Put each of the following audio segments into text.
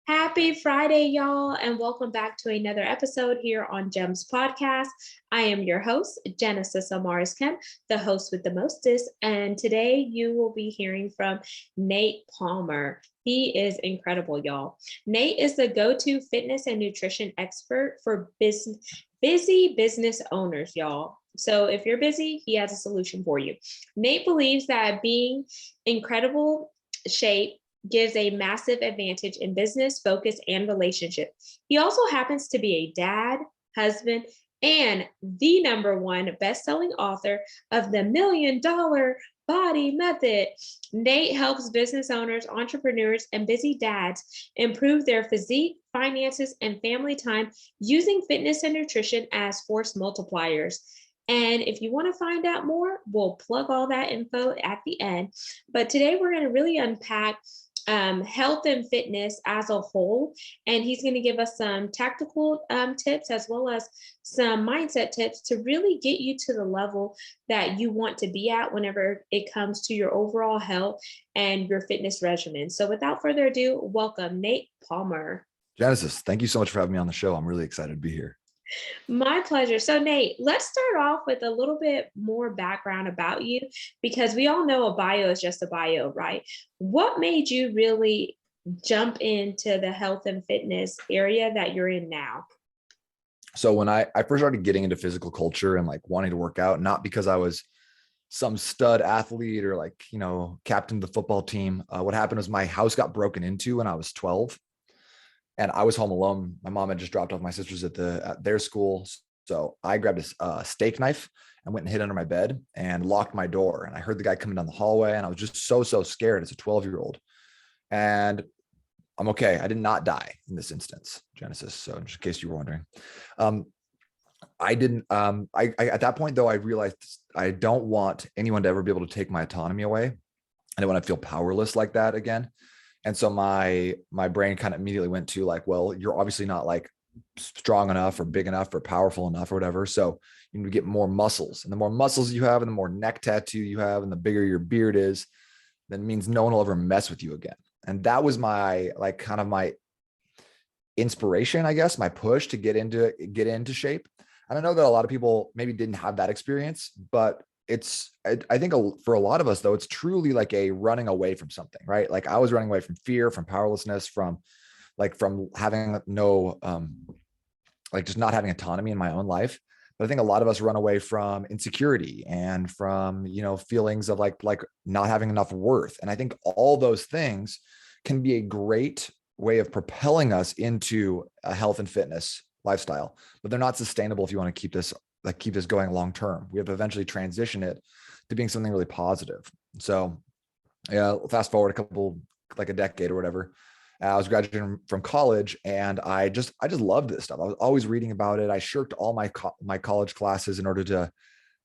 Happy Friday, y'all, and welcome back to another episode here on Gems Podcast. I am your host, Genesis Amaris Kemp, the host with the mostest, and today you will be hearing from Nate Palmer. He is incredible, y'all. Nate is the go-to fitness and nutrition expert for busy business owners, y'all. So if you're busy, he has a solution for you. Nate believes that being incredible shape gives a massive advantage in business, focus, and relationship. He also happens to be a dad, husband, and the #1 best-selling author of the $1,000,000 Body Method. Nate helps business owners, entrepreneurs, and busy dads improve their physique, finances, and family time using fitness and nutrition as force multipliers. And if you want to find out more, we'll plug all that info at the end. But today we're going to really unpack health and fitness as a whole. And he's going to give us some tactical tips as well as some mindset tips to really get you to the level that you want to be at whenever it comes to your overall health and your fitness regimen. So without further ado, welcome Nate Palmer. Genesis, thank you so much for having me on the show. I'm really excited to be here. My pleasure. So Nate, let's start off with a little bit more background about you, because we all know a bio is just a bio, right? What made you really jump into the health and fitness area that you're in now? So when I first started getting into physical culture and like wanting to work out, not because I was some stud athlete or like, captain of the football team, what happened was my house got broken into when I was 12. And I was home alone. My mom had just dropped off my sisters at their school. So I grabbed a steak knife and went and hid under my bed and locked my door. And I heard the guy coming down the hallway and I was just so scared as a 12-year-old. And I'm okay. I did not die in this instance, Genesis. So just in case you were wondering, I didn't, at that point though, I realized I don't want anyone to ever be able to take my autonomy away. I don't want to feel powerless like that again. And so my brain kind of immediately went to like, well, you're obviously not like strong enough or big enough or powerful enough or whatever. So you need to get more muscles, and the more muscles you have and the more neck tattoo you have and the bigger your beard is, then means no one will ever mess with you again. And that was my, like, kind of my inspiration, I guess, my push to get into shape. And I know that a lot of people maybe didn't have that experience, but I think for a lot of us though, it's truly like a running away from something, right? Like I was running away from fear, from powerlessness, from having no, like just not having autonomy in my own life. But I think a lot of us run away from insecurity and from, feelings of like not having enough worth. And I think all those things can be a great way of propelling us into a health and fitness lifestyle, but they're not sustainable if you want to keep this going long term. We have to eventually transition it to being something really positive. So yeah, fast forward a decade or whatever. I was graduating from college and I just loved this stuff. I was always reading about it. I shirked all my college classes in order to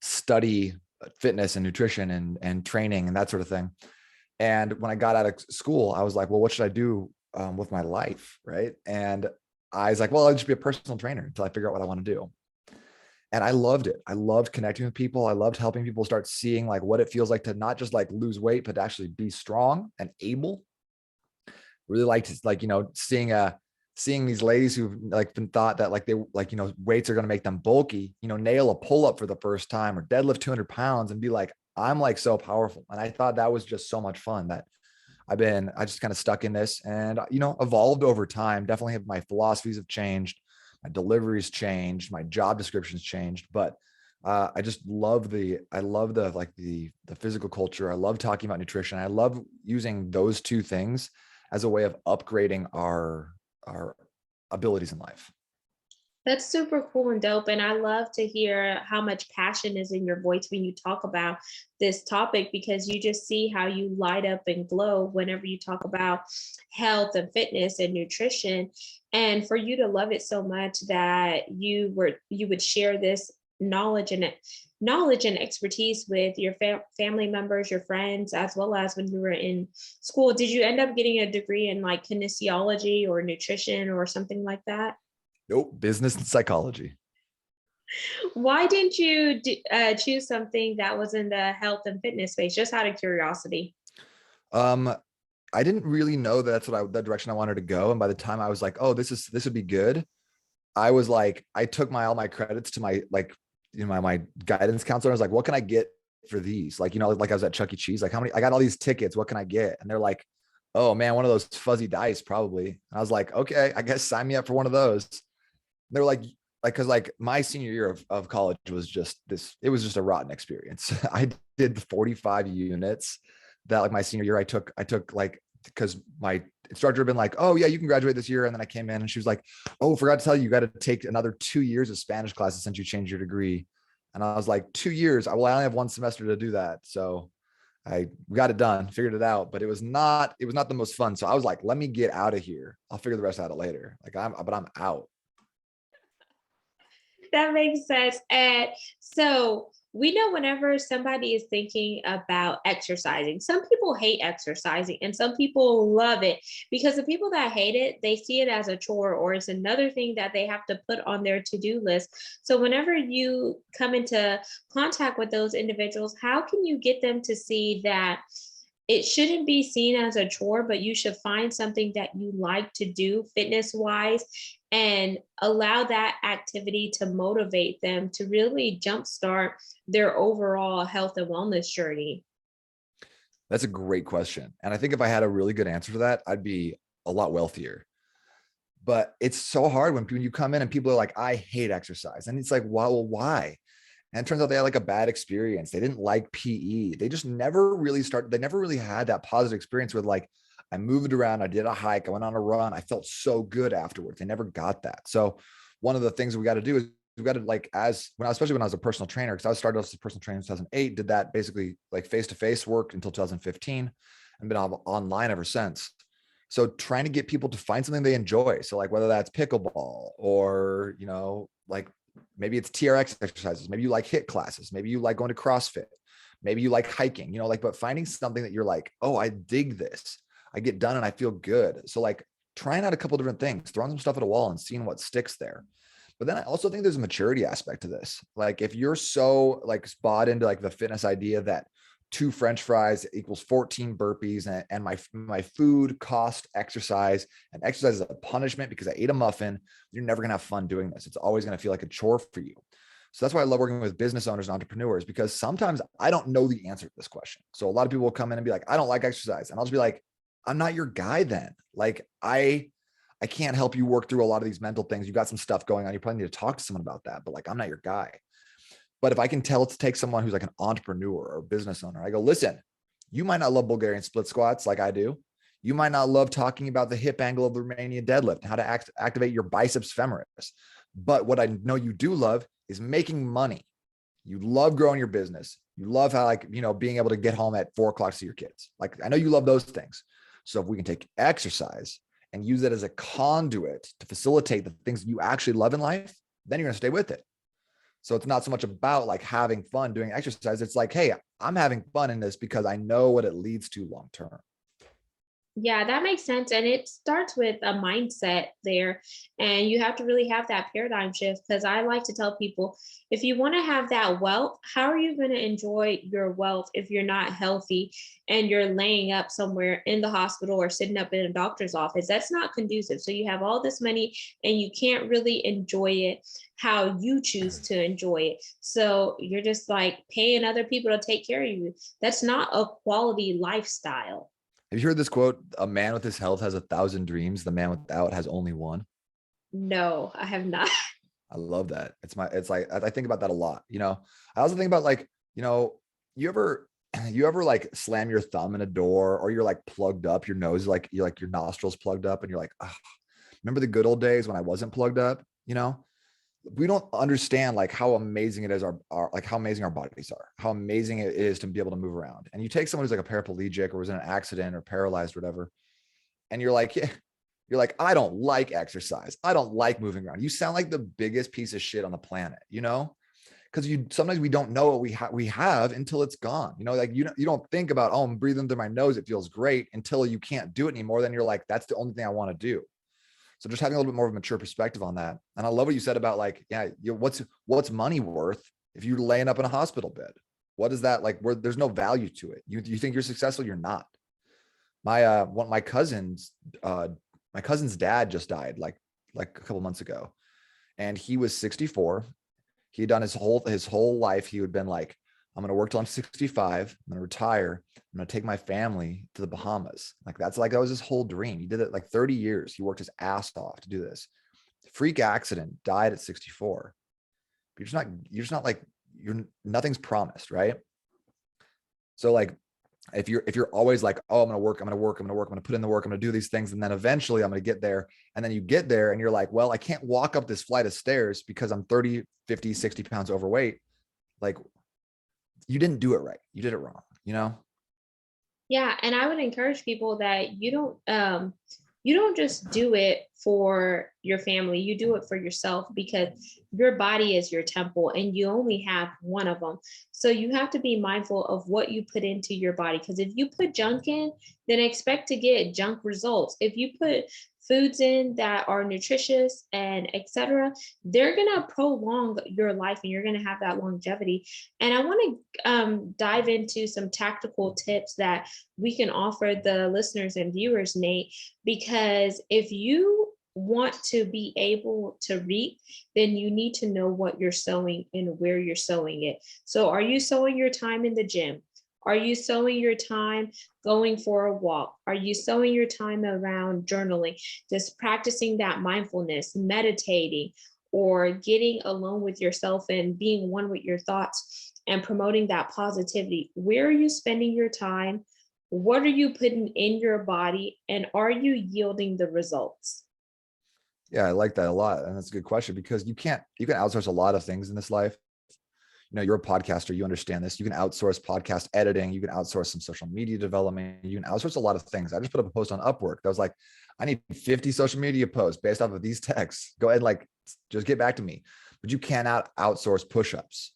study fitness and nutrition and training and that sort of thing. And when I got out of school, I was like, well, what should I do with my life? Right. And I was like, well, I'll just be a personal trainer until I figure out what I want to do. And I loved it. I loved connecting with people. I loved helping people start seeing like what it feels like to not just like lose weight, but to actually be strong and able. Really liked like, seeing these ladies who've like been thought that like they like, weights are going to make them bulky, nail a pull-up for the first time or deadlift 200 pounds and be like, I'm like so powerful. And I thought that was just so much fun that I just kind of stuck in this and, evolved over time. Definitely have my philosophies have changed. My deliveries changed, my job descriptions changed, but I just love the physical culture. I love talking about nutrition. I love using those two things as a way of upgrading our abilities in life. That's super cool and dope. And I love to hear how much passion is in your voice when you talk about this topic, because you just see how you light up and glow whenever you talk about health and fitness and nutrition. And for you to love it so much that you would share this knowledge and expertise with your family members, your friends, as well as when you were in school. Did you end up getting a degree in like kinesiology or nutrition or something like that? Nope. Business and psychology. Why didn't you choose something that was in the health and fitness space, just out of curiosity? I didn't really know that that's the direction I wanted to go. And by the time I was like, oh, this would be good, I was like, I took all my credits to my, like, my guidance counselor. I was like, what can I get for these? Like, like I was at Chuck E. Cheese, like, how many, I got all these tickets. What can I get? And they're like, oh man, one of those fuzzy dice probably. And I was like, okay, I guess sign me up for one of those. And they were like, cause like my senior year of college was just it was just a rotten experience. I did 45 units that, like, my senior year, I took like, because my instructor had been like, oh yeah, you can graduate this year. And then I came in and she was like, oh, forgot to tell you, you got to take another 2 years of Spanish classes since you changed your degree. And I was like, 2 years? Well, I only have one semester to do that. So I got it done, figured it out, but it was not the most fun. So I was like, let me get out of here. I'll figure the rest out later. Like I'm out. That makes sense. And so we know whenever somebody is thinking about exercising, some people hate exercising and some people love it, because the people that hate it, they see it as a chore or it's another thing that they have to put on their to-do list. So whenever you come into contact with those individuals, how can you get them to see that it shouldn't be seen as a chore, but you should find something that you like to do fitness wise and allow that activity to motivate them to really jumpstart their overall health and wellness journey? That's a great question. And I think if I had a really good answer to that, I'd be a lot wealthier. But it's so hard when you come in and people are like, I hate exercise. And it's like, well, why? And it turns out they had like a bad experience. They didn't like PE. They just never really they never really had that positive experience with, like, I moved around, I did a hike, I went on a run, I felt so good afterwards. They never got that. So one of the things we got to do is we got to, like, especially when I was a personal trainer, because I started as a personal trainer in 2008, did that basically like face-to-face work until 2015 and been online ever since. So trying to get people to find something they enjoy. So like whether that's pickleball or, like maybe it's TRX exercises, maybe you like HIIT classes, maybe you like going to CrossFit, maybe you like hiking, like, but finding something that you're like, oh, I dig this. I get done and I feel good. So like trying out a couple different things, throwing some stuff at a wall and seeing what sticks there. But then I also think there's a maturity aspect to this. Like if you're so like bought into like the fitness idea that 2 French fries equals 14 burpees and my food cost exercise, and exercise is a punishment because I ate a muffin, you're never going to have fun doing this. It's always going to feel like a chore for you. So that's why I love working with business owners and entrepreneurs, because sometimes I don't know the answer to this question. So a lot of people will come in and be like, I don't like exercise. And I'll just be like, I'm not your guy then. Like I can't help you work through a lot of these mental things. You've got some stuff going on. You probably need to talk to someone about that, but like, I'm not your guy. But if I can take someone who's like an entrepreneur or a business owner, I go, listen, you might not love Bulgarian split squats like I do. You might not love talking about the hip angle of the Romanian deadlift and how to activate your biceps femoris. But what I know you do love is making money. You love growing your business. You love how, like, being able to get home at 4 o'clock to see your kids. Like, I know you love those things. So if we can take exercise and use it as a conduit to facilitate the things you actually love in life, then you're going to stay with it. So it's not so much about like having fun doing exercise. It's like, hey, I'm having fun in this because I know what it leads to long term. Yeah, that makes sense. And it starts with a mindset there. And you have to really have that paradigm shift. Because I like to tell people, if you want to have that wealth, how are you going to enjoy your wealth if you're not healthy and you're laying up somewhere in the hospital or sitting up in a doctor's office? That's not conducive. So you have all this money and you can't really enjoy it how you choose to enjoy it. So you're just like paying other people to take care of you. That's not a quality lifestyle. Have you heard this quote? A man with his health has 1,000 dreams. The man without has only one. No, I have not. I love that. It's like, I think about that a lot. I also think about like, you ever, you ever like slam your thumb in a door, or you're like plugged up, your nose, like you're like your nostrils plugged up and you're like, oh, remember the good old days when I wasn't plugged up? We don't understand like how amazing it is, our like how amazing our bodies are, how amazing it is to be able to move around. And you take someone who's like a paraplegic or was in an accident or paralyzed or whatever, and you're like, yeah, you're like, I don't like exercise. I don't like moving around. You sound like the biggest piece of shit on the planet, because sometimes we don't know what we have until it's gone. Like you don't think about, oh, I'm breathing through my nose, it feels great, until you can't do it anymore. Then you're like, that's the only thing I want to do. So just having a little bit more of a mature perspective on that. And I love what you said about like, yeah, what's money worth if you're laying up in a hospital bed? What is that like? Where there's no value to it. You think you're successful, you're not. my cousin's dad just died like a couple months ago, and he was 64. He had done his whole life. He had been like, I'm going to work till I'm 65. I'm going to retire. I'm going to take my family to the Bahamas. That was his whole dream. He did it like 30 years. He worked his ass off to do this. Freak accident, died at 64. But nothing's promised, right? So like, if you're always like, oh, I'm going to put in the work, I'm going to do these things, and then eventually I'm going to get there. And then you get there and you're like, well, I can't walk up this flight of stairs because I'm 30, 50, 60 pounds overweight. Like, you didn't do it right. You did it wrong, you know? Yeah, and I would encourage people that you don't just do it for your family, you do it for yourself, because your body is your temple and you only have one of them. So you have to be mindful of what you put into your body, because if you put junk in, then expect to get junk results. If you put foods in that are nutritious and etc., they're going to prolong your life and you're going to have that longevity. And I want to dive into some tactical tips that we can offer the listeners and viewers, Nate, because if you want to be able to reap, then you need to know what you're sowing and where you're sowing it. So are you sowing your time in the gym? Are you sowing your time going for a walk? Are you sowing your time around journaling, just practicing that mindfulness, meditating, or getting alone with yourself and being one with your thoughts and promoting that positivity? Where are you spending your time? What are you putting in your body? And are you yielding the results? Yeah, I like that a lot. And that's a good question, because you can outsource a lot of things in this life. You're a podcaster, you understand this. You can outsource podcast editing. You can outsource some social media development. You can outsource a lot of things. I just put up a post on Upwork that was like, I need 50 social media posts based off of these texts. Go ahead, just get back to me. But you cannot outsource push-ups.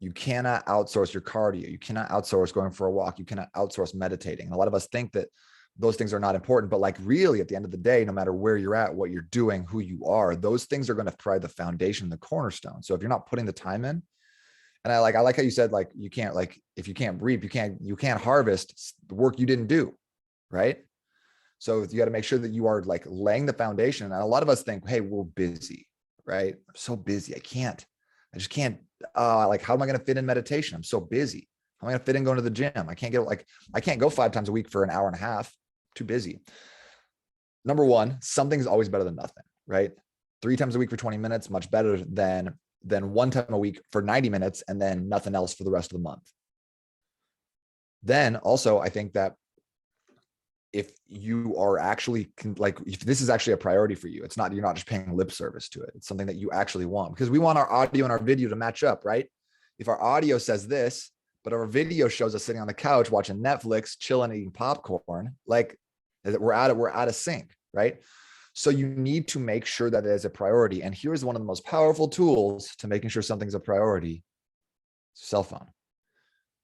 You cannot outsource your cardio. You cannot outsource going for a walk. You cannot outsource meditating. And a lot of us think that those things are not important, but really at the end of the day, no matter where you're at, what you're doing, who you are, those things are going to provide the foundation, the cornerstone. So if you're not putting the time in, and I like how you said, you can't, if you can't reap, you can't harvest the work you didn't do. Right. So you got to make sure that you are laying the foundation. And a lot of us think, hey, we're busy, right? I'm so busy. I just can't, how am I going to fit in meditation? I'm so busy. How am I going to fit in going to the gym? I can't go 5 times a week for an hour and a half. Too busy. Number one, something's always better than nothing, right? 3 times a week for 20 minutes, much better than 1 time a week for 90 minutes and then nothing else for the rest of the month. Then also, I think that if you are actually if this is actually a priority for you, you're not just paying lip service to it. It's something that you actually want, because we want our audio and our video to match up, right? If our audio says this, but our video shows us sitting on the couch watching Netflix, chilling, eating popcorn, we're out of sync, right? So you need to make sure that it is a priority. And here's one of the most powerful tools to making sure something's a priority: cell phone.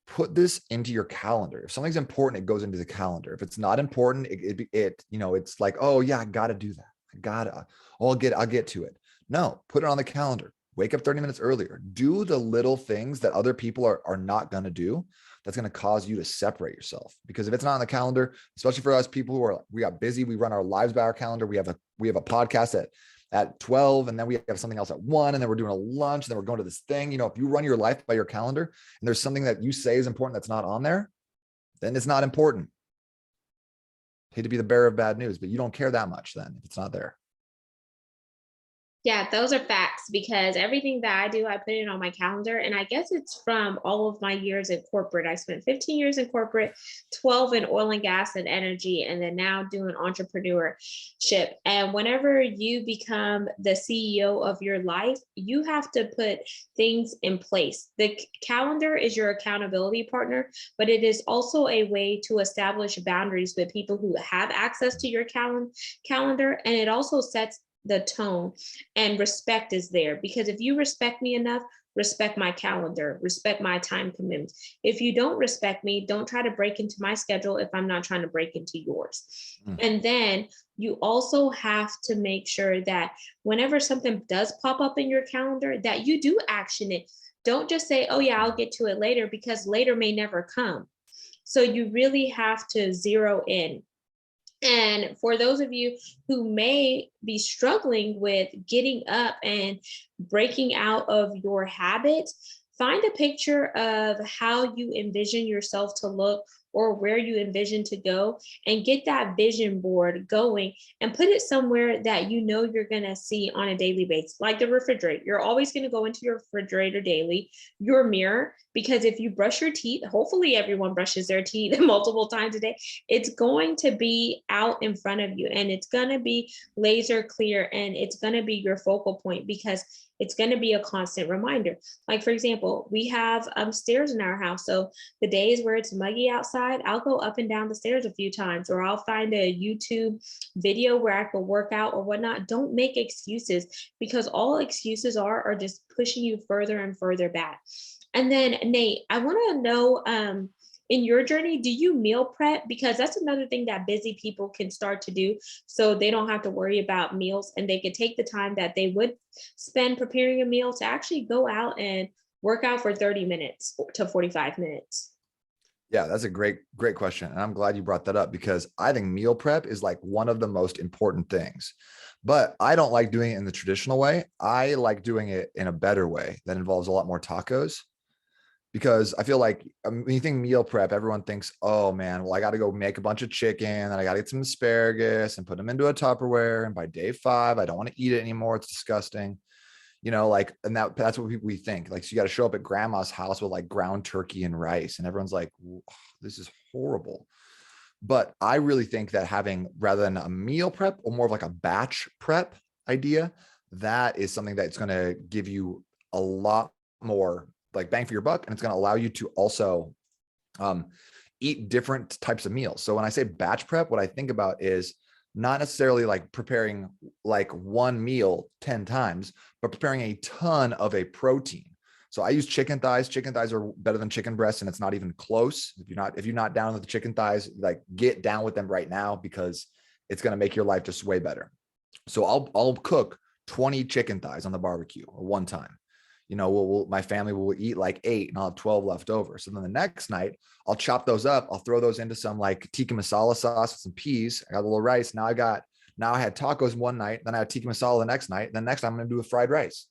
Put this into your calendar. If something's important, it goes into the calendar. If it's not important, it's like, oh yeah, I got to do that. I'll get to it. No, put it on the calendar. Wake up 30 minutes earlier. Do the little things that other people are not going to do. That's going to cause you to separate yourself. Because if it's not on the calendar, especially for us people we got busy, we run our lives by our calendar. We have a podcast at 12, and then we have something else at 1, and then we're doing a lunch, and then we're going to this thing. If you run your life by your calendar and there's something that you say is important that's not on there, then it's not important. Hate to be the bearer of bad news, but you don't care that much then if it's not there. Yeah, those are facts, because everything that I do, I put it on my calendar. And I guess it's from all of my years in corporate. I spent 15 years in corporate, 12 in oil and gas and energy, and then now doing entrepreneurship. And whenever you become the CEO of your life, you have to put things in place. The calendar is your accountability partner, but it is also a way to establish boundaries with people who have access to your calendar. And it also sets the tone, and respect is there, because if you respect me enough, respect my calendar, respect my time commitments. If you don't respect me, don't try to break into my schedule if I'm not trying to break into yours. And then you also have to make sure that whenever something does pop up in your calendar, that you do action it. Don't just say, oh yeah, I'll get to it later, because later may never come. So you really have to zero in. And for those of you who may be struggling with getting up and breaking out of your habits, find a picture of how you envision yourself to look or where you envision to go, and get that vision board going and put it somewhere that you know you're going to see on a daily basis, like the refrigerator. You're always going to go into your refrigerator daily, your mirror, because if you brush your teeth, hopefully everyone brushes their teeth multiple times a day, it's going to be out in front of you, and it's going to be laser clear, and it's going to be your focal point because it's going to be a constant reminder. Like, for example, we have stairs in our house. So the days where it's muggy outside, I'll go up and down the stairs a few times, or I'll find a YouTube video where I can work out or whatnot. Don't make excuses, because all excuses are just pushing you further and further back. And then, Nate, I want to know, in your journey, do you meal prep? Because that's another thing that busy people can start to do, so they don't have to worry about meals, and they can take the time that they would spend preparing a meal to actually go out and work out for 30 minutes to 45 minutes. Yeah, that's a great question. And I'm glad you brought that up, because I think meal prep is like one of the most important things. But I don't like doing it in the traditional way. I like doing it in a better way that involves a lot more tacos, because I feel like when you think meal prep, everyone thinks, oh man, well, I got to go make a bunch of chicken and I got to get some asparagus and put them into a Tupperware. And by day 5, I don't want to eat it anymore. It's disgusting. Like, and that's what we think. Like, so you got to show up at grandma's house with like ground turkey and rice, and everyone's like, this is horrible. But I really think that having, rather than a meal prep or more of like a batch prep idea, that is something that's going to give you a lot more like bang for your buck. And it's going to allow you to also eat different types of meals. So when I say batch prep, what I think about is not necessarily like preparing like one meal 10 times, but preparing a ton of a protein. So I use chicken thighs. Chicken thighs are better than chicken breasts, and it's not even close. If you're not down with the chicken thighs, like get down with them right now, because it's going to make your life just way better. So I'll cook 20 chicken thighs on the barbecue one time. My family will eat like 8 and I'll have 12 left over. So then the next night I'll chop those up. I'll throw those into some like tikka masala sauce with some peas. I got a little rice. Now I had tacos one night, then I had tikka masala the next night. Then next time I'm going to do a fried rice.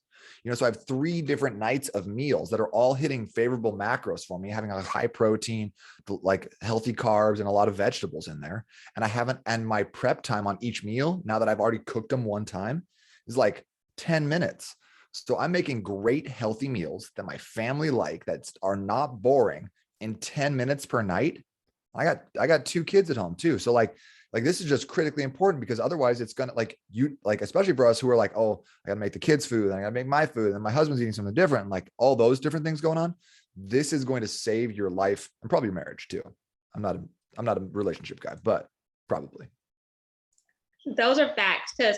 So I have 3 different nights of meals that are all hitting favorable macros for me, having a high protein, like healthy carbs and a lot of vegetables in there. And my prep time on each meal, now that I've already cooked them one time, is like 10 minutes. So I'm making great healthy meals that my family that are not boring in 10 minutes per night. I got 2 kids at home too. So like this is just critically important, because otherwise it's going to especially for us who are like, oh, I got to make the kids food, and I got to make my food, and my husband's eating something different. And like all those different things going on. This is going to save your life and probably your marriage too. I'm not a relationship guy, but probably. Those are facts, because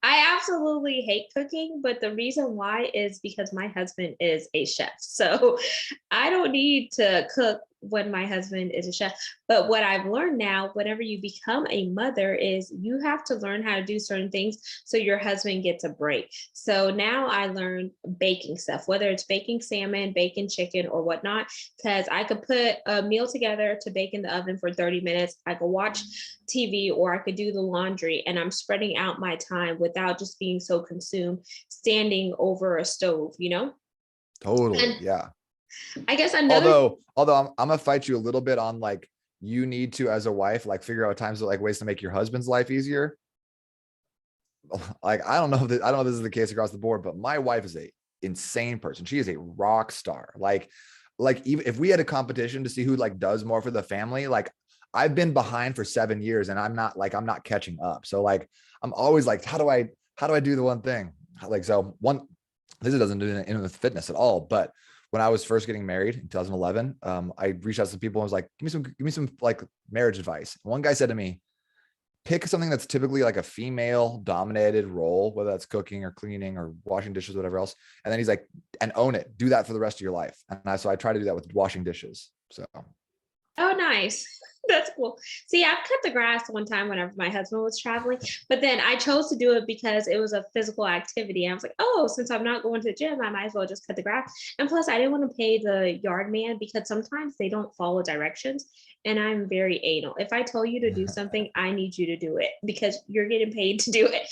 I absolutely hate cooking, but the reason why is because my husband is a chef. So I don't need to cook when my husband is a chef. But what I've learned now, whenever you become a mother, is you have to learn how to do certain things so your husband gets a break. So now I learned baking stuff, whether it's baking salmon, baking chicken, or whatnot, because I could put a meal together to bake in the oven for 30 minutes. I could watch TV, or I could do the laundry, and I'm spreading out my time without just being so consumed standing over a stove, Totally. And yeah. I guess another. Although I'm gonna fight you a little bit on like, you need to, as a wife, like figure out times like ways to make your husband's life easier. Like, I don't know if this is the case across the board, but my wife is a insane person. She is a rock star. Like even if we had a competition to see who like does more for the family, like I've been behind for 7 years and I'm not catching up. So like, I'm always like, how do I do the one thing? Like, this doesn't do anything with fitness at all, but when I was first getting married in 2011, I reached out to some people and was like, give me some like marriage advice. One guy said to me, pick something that's typically like a female dominated role, whether that's cooking or cleaning or washing dishes, whatever else. And then he's like, and own it, do that for the rest of your life. So I try to do that with washing dishes. So. Oh, nice. That's cool. See, I've cut the grass one time whenever my husband was traveling, but then I chose to do it because it was a physical activity. I was like, oh, since I'm not going to the gym, I might as well just cut the grass. And plus, I didn't want to pay the yard man because sometimes they don't follow directions. And I'm very anal. If I tell you to do something, I need you to do it because you're getting paid to do it.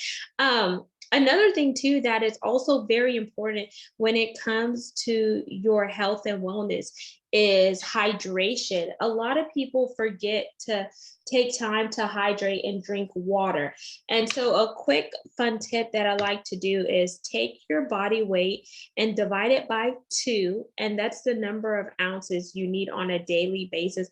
Another thing too that is also very important when it comes to your health and wellness is hydration. A lot of people forget to take time to hydrate and drink water. And so a quick fun tip that I like to do is take your body weight and divide it by 2, and that's the number of ounces you need on a daily basis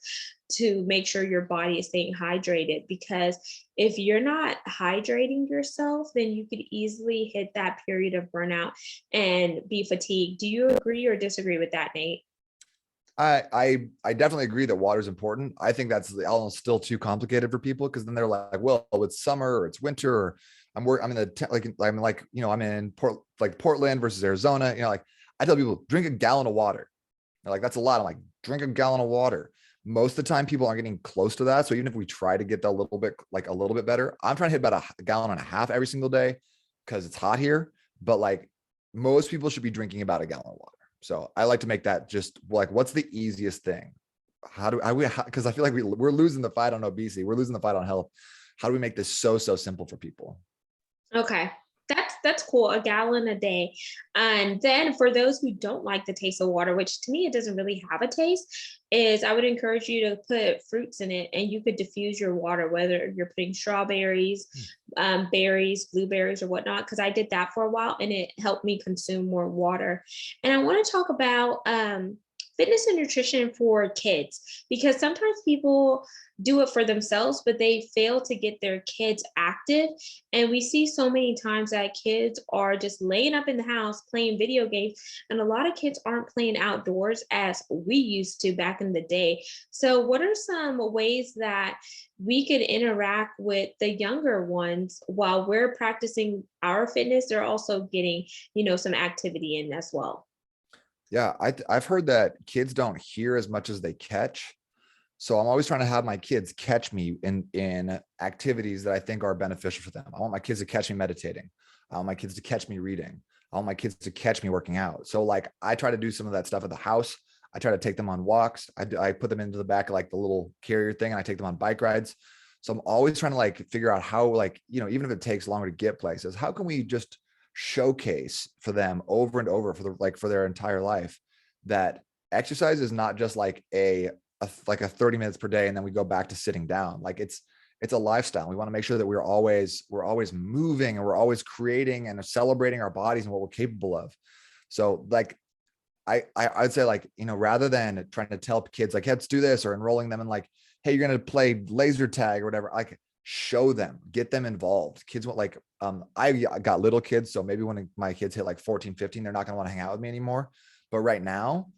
to make sure your body is staying hydrated, because if you're not hydrating yourself, then you could easily hit that period of burnout and be fatigued. Do you agree or disagree with that, Nate? I definitely agree that water is important. I think that's almost still too complicated for people because then they're like, well, it's summer or it's winter, or I'm in I'm in Portland versus Arizona. Like I tell people, drink a gallon of water. They're like, that's a lot. I'm like, drink a gallon of water. Most of the time people aren't getting close to that. So even if we try to get a little bit better, I'm trying to hit about a gallon and a half every single day because it's hot here. But like most people should be drinking about a gallon of water. So I like to make that just like, what's the easiest thing? Because I feel like we're losing the fight on obesity. We're losing the fight on health. How do we make this so simple for people? Okay. That's cool. A gallon a day. And then for those who don't like the taste of water, which to me it doesn't really have a taste, is I would encourage you to put fruits in it and you could diffuse your water, whether you're putting strawberries, berries, blueberries, or whatnot. Because I did that for a while and it helped me consume more water. And I want to talk about fitness and nutrition for kids, because sometimes people do it for themselves, but they fail to get their kids active. And we see so many times that kids are just laying up in the house playing video games. And a lot of kids aren't playing outdoors as we used to back in the day. So, what are some ways that we could interact with the younger ones while we're practicing our fitness? They're also getting, some activity in as well. Yeah, I've heard that kids don't hear as much as they catch. So I'm always trying to have my kids catch me in activities that I think are beneficial for them. I want my kids to catch me meditating. I want my kids to catch me reading. I want my kids to catch me working out. So like I try to do some of that stuff at the house. I try to take them on walks. I put them into the back of like the little carrier thing and I take them on bike rides. So I'm always trying to like figure out how, like, even if it takes longer to get places, how can we just showcase for them over and over for their entire life that exercise is not just like a 30 minutes per day and then we go back to sitting down. Like it's a lifestyle. We want to make sure that we're always moving and we're always creating and celebrating our bodies and what we're capable of. So like I'd say like, rather than trying to tell kids like, hey, let's do this, or enrolling them in like, hey, you're going to play laser tag or whatever, like show them, get them involved. Kids want like, I got little kids. So maybe when my kids hit like 14, 15, they're not going to want to hang out with me anymore. But right now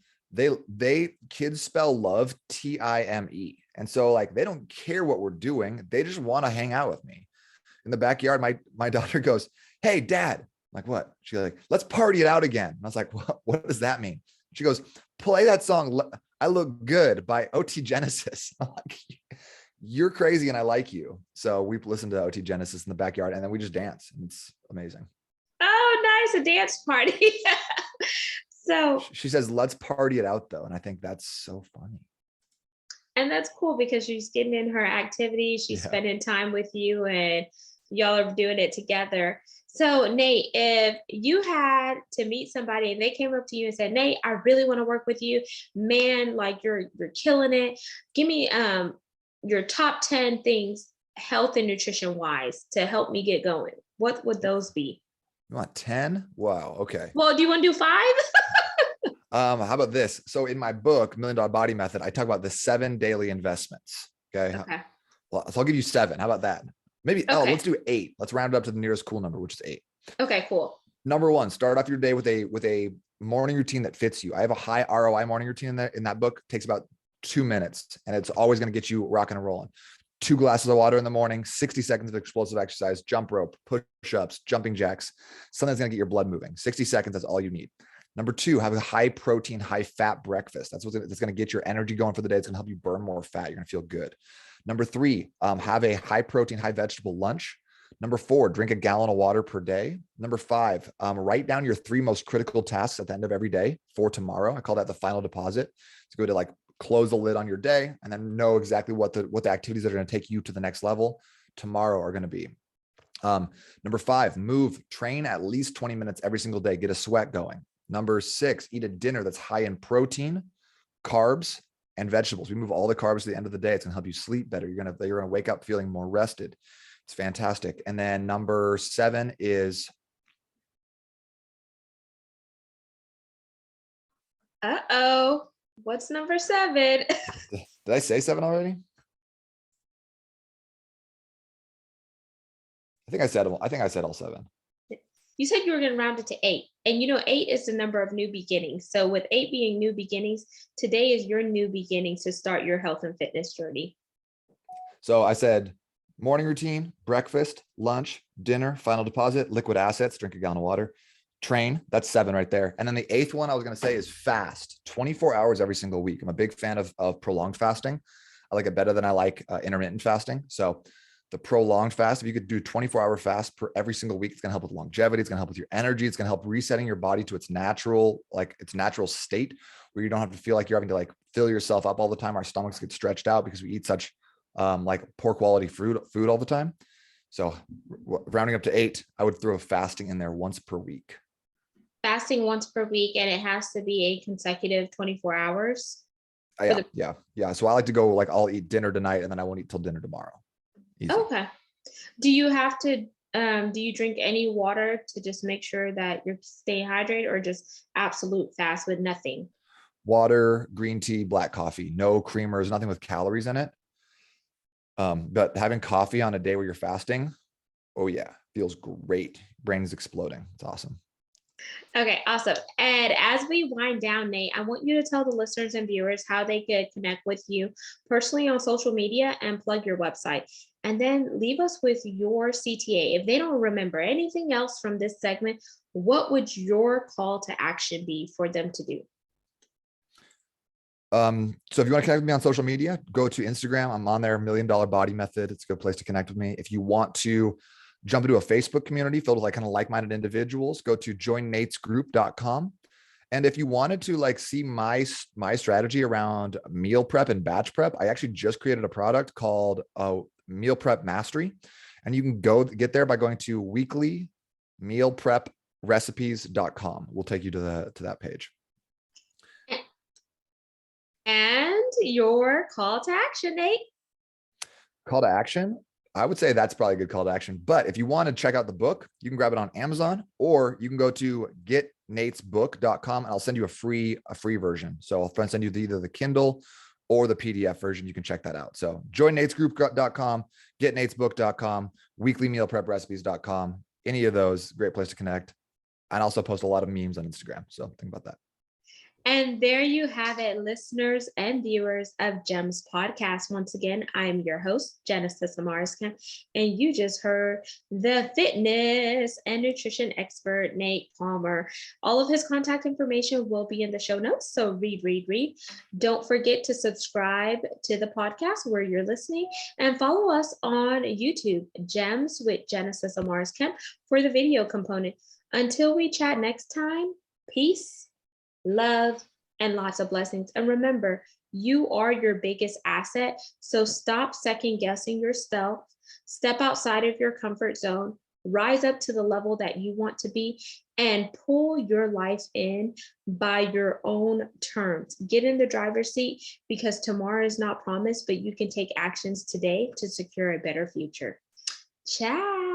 kids spell love time. And so like, they don't care what we're doing. They just want to hang out with me in the backyard. My daughter goes, hey dad. I'm like, what? She's like, let's party it out again. And I was like, what does that mean? She goes, play that song, I Look Good by OT Genesis. I'm like, you're crazy and I like you. So we listened to OT Genesis in the backyard and then we just dance. It's amazing. Oh, nice. A dance party. So she says, let's party it out though. And I think that's so funny. And that's cool because she's getting in her activity. She's spending time with you and y'all are doing it together. So Nate, if you had to meet somebody and they came up to you and said, Nate, I really want to work with you, man, like you're killing it. Give me your top 10 things health and nutrition wise to help me get going. What would those be? You want 10? Wow. Okay. Well, do you want to do 5? How about this? So in my book, $1 Million Body Method, I talk about the 7 daily investments. Okay. Well, so I'll give you 7. How about that? Maybe, let's do 8. Let's round it up to the nearest cool number, which is 8. Okay, cool. Number 1, start off your day with a morning routine that fits you. I have a high ROI morning routine in that book. It takes about 2 minutes and it's always going to get you rocking and rolling. 2 glasses of water in the morning, 60 seconds of explosive exercise, jump rope, push-ups, jumping jacks, something that's going to get your blood moving. 60 seconds, that's all you need. Number 2, have a high protein, high fat breakfast. That's going to get your energy going for the day. It's going to help you burn more fat. You're going to feel good. Number 3, have a high protein, high vegetable lunch. Number 4, drink a gallon of water per day. Number 5, write down your 3 most critical tasks at the end of every day for tomorrow. I call that the final deposit. It's good to like close the lid on your day and then know exactly what the activities that are going to take you to the next level tomorrow are going to be. Number 5, train at least 20 minutes every single day. Get a sweat going. Number 6, eat a dinner that's high in protein, carbs, and vegetables. We move all the carbs to the end of the day. It's gonna help you sleep better. You're gonna wake up feeling more rested. It's fantastic. And then number 7 is. Uh-oh, what's number 7? Did I say 7 already? I think I said all 7. You said you were going to round it to 8. And 8 is the number of new beginnings. So with 8 being new beginnings, today is your new beginnings to start your health and fitness journey. So I said morning routine, breakfast, lunch, dinner, final deposit, liquid assets, drink a gallon of water, train. That's 7 right there. And then the 8th one I was going to say is fast, 24 hours every single week. I'm a big fan of prolonged fasting. I like it better than I like intermittent fasting. So the prolonged fast, if you could do 24-hour fast per every single week, it's going to help with longevity. It's going to help with your energy. It's going to help resetting your body to its natural state, where you don't have to feel like you're having to like fill yourself up all the time. Our stomachs get stretched out because we eat such like poor quality food all the time. So rounding up to 8, I would throw fasting in there once per week. Fasting once per week, and it has to be a consecutive 24 hours. Yeah. So I like to go like I'll eat dinner tonight and then I won't eat till dinner tomorrow. Easy. Okay. Do you have to, do you drink any water to just make sure that you're staying hydrated, or just absolute fast with nothing? Water, green tea, black coffee, no creamers, nothing with calories in it. But having coffee on a day where you're fasting, oh yeah, feels great. Brain is exploding. It's awesome. Okay, awesome. And as we wind down, Nate, I want you to tell the listeners and viewers how they could connect with you personally on social media and plug your website. And then leave us with your CTA. If they don't remember anything else from this segment, what would your call to action be for them to do? So if you want to connect with me on social media, go to Instagram. I'm on there, $1 Million Body Method. It's a good place to connect with me. If you want to jump into a Facebook community filled with like kind of like-minded individuals, go to joinnatesgroup.com. And if you wanted to like see my strategy around meal prep and batch prep, I actually just created a product called Meal Prep Mastery. And you can go get there by going to weeklymealpreprecipes.com. We'll take you to that page. And your call to action, Nate? Call to action? I would say that's probably a good call to action. But if you want to check out the book, you can grab it on Amazon, or you can go to getnatesbook.com and I'll send you a free version. So I'll send you either the Kindle or the PDF version. You can check that out. So joinnatesgroup.com, getnatesbook.com, weeklymealpreprecipes.com. Any of those, great place to connect. And also post a lot of memes on Instagram. So think about that. And there you have it, listeners and viewers of GEMS Podcast. Once again, I'm your host, Genesis Amaris Kemp, and you just heard the fitness and nutrition expert, Nate Palmer. All of his contact information will be in the show notes, so read. Don't forget to subscribe to the podcast where you're listening, and follow us on YouTube, GEMS with Genesis Amaris Kemp, for the video component. Until we chat next time, peace, love, and lots of blessings. And remember, you are your biggest asset. So stop second guessing yourself. Step outside of your comfort zone. Rise up to the level that you want to be, and pull your life in by your own terms. Get in the driver's seat, because tomorrow is not promised, but you can take actions today to secure a better future. Ciao.